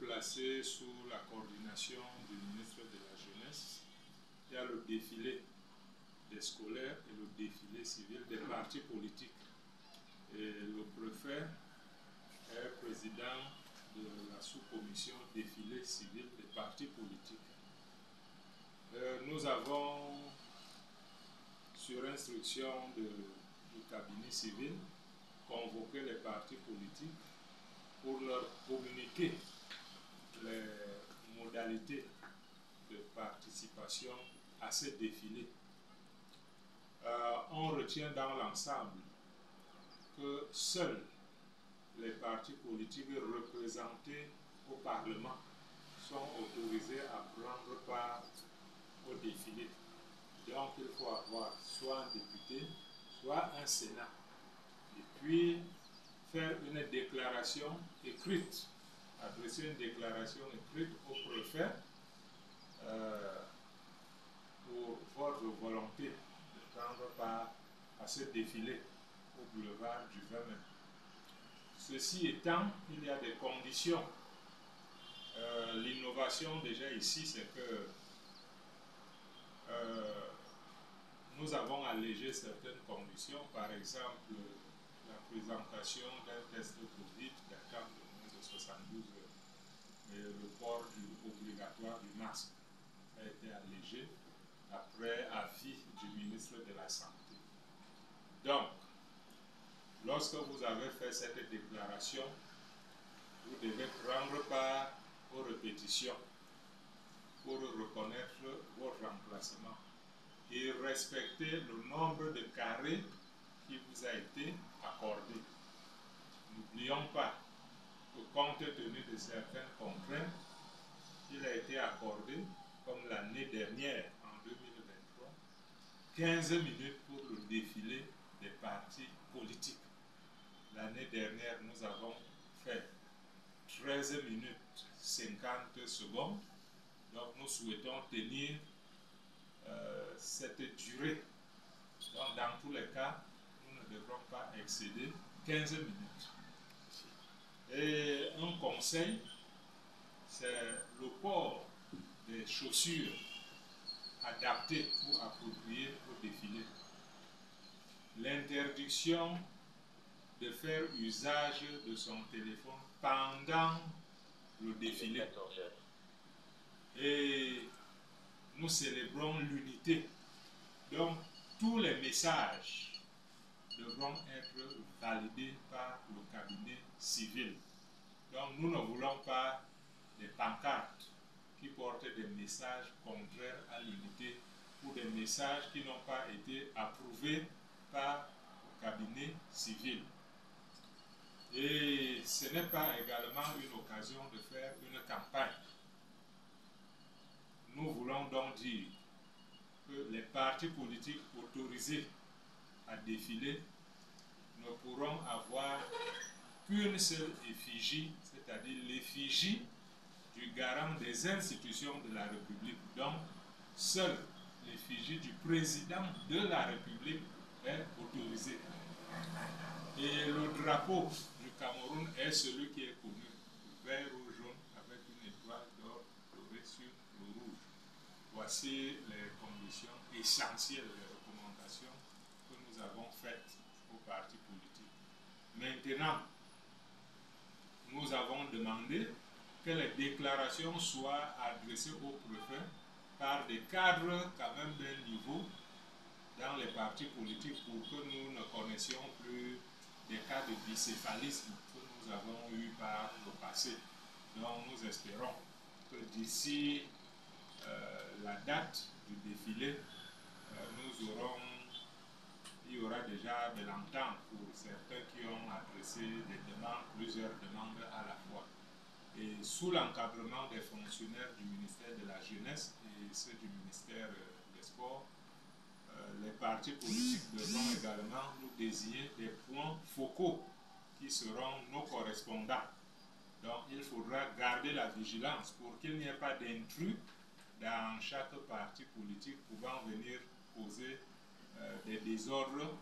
placé sous la coordination du ministre de la Jeunesse. Il y a le défilé des scolaires et le défilé civil des partis politiques. Et le préfet est président de la sous-commission défilé civil des partis politiques. Nous avons, sur instruction du cabinet civil, convoqué les partis politiques pour leur communiquer les modalités de participation à ce défilé. On retient dans l'ensemble que seuls les partis politiques représentés au Parlement sont autorisés à prendre part au défilé. Donc il faut avoir soit un député, soit un Sénat. Et puis faire une déclaration écrite, adresser une déclaration écrite au préfet pour votre volonté de prendre part à ce défilé au boulevard du 20 mai. Ceci étant, il y a des conditions. L'innovation déjà ici, c'est que nous avons allégé certaines conditions, par exemple la présentation d'un test Covid datant de moins de 72 heures et le port obligatoire du masque a été allégé après avis du ministre de la Santé. Donc, lorsque vous avez fait cette déclaration, vous devez prendre part aux répétitions pour reconnaître votre remplacement et respecter le nombre de carrés qui vous a été accordé. N'oublions pas que compte tenu de certaines contraintes, il a été accordé, comme l'année dernière, en 2023, 15 minutes pour le défilé des partis politiques. L'année dernière, nous avons fait 13 minutes 50 secondes. Donc nous souhaitons tenir cette durée. Donc dans tous les cas, nous ne devrons pas excéder 15 minutes. Et un conseil, c'est le port des chaussures adaptées ou appropriées au défilé. L'interdiction de faire usage de son téléphone pendant le défilé. Et nous célébrons l'unité. Donc, tous les messages devront être validés par le cabinet civil. Donc, nous ne voulons pas des pancartes qui portent des messages contraires à l'unité ou des messages qui n'ont pas été approuvés par le cabinet civil. Et ce n'est pas également une occasion de faire une campagne. Nous voulons donc dire que les partis politiques autorisés à défiler ne pourront avoir qu'une seule effigie, c'est-à-dire l'effigie du garant des institutions de la République. Donc, seule l'effigie du président de la République est autorisée. Et le drapeau du Cameroun est celui qui est connu, vert ou jaune, avec une étoile d'or dorée sur le rouge. Voici les conditions essentielles, les recommandations que nous avons faites aux partis politiques. Maintenant, nous avons demandé que les déclarations soient adressées au préfet par des cadres quand même d'un niveau dans les partis politiques pour que nous ne connaissions plus des cas de bicéphalisme que nous avons eu par le passé. Donc nous espérons que d'ici la date du défilé, il y aura déjà de l'entente pour certains qui ont adressé des demandes, plusieurs demandes à la fois. Et sous l'encadrement des fonctionnaires du ministère de la Jeunesse et ceux du ministère des Sports, les partis politiques devront également nous désigner des points focaux qui seront nos correspondants. Donc il faudra garder la vigilance pour qu'il n'y ait pas d'intrus dans chaque parti politique pouvant venir causer des désordres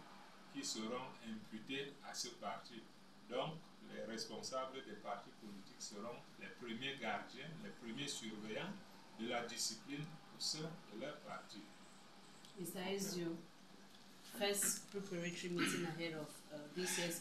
qui seront imputés à ce parti. Donc les responsables des partis politiques seront les premiers gardiens, les premiers surveillants de la discipline au sein de leur parti. Mr. Ezio, first preparatory meeting ahead of this year's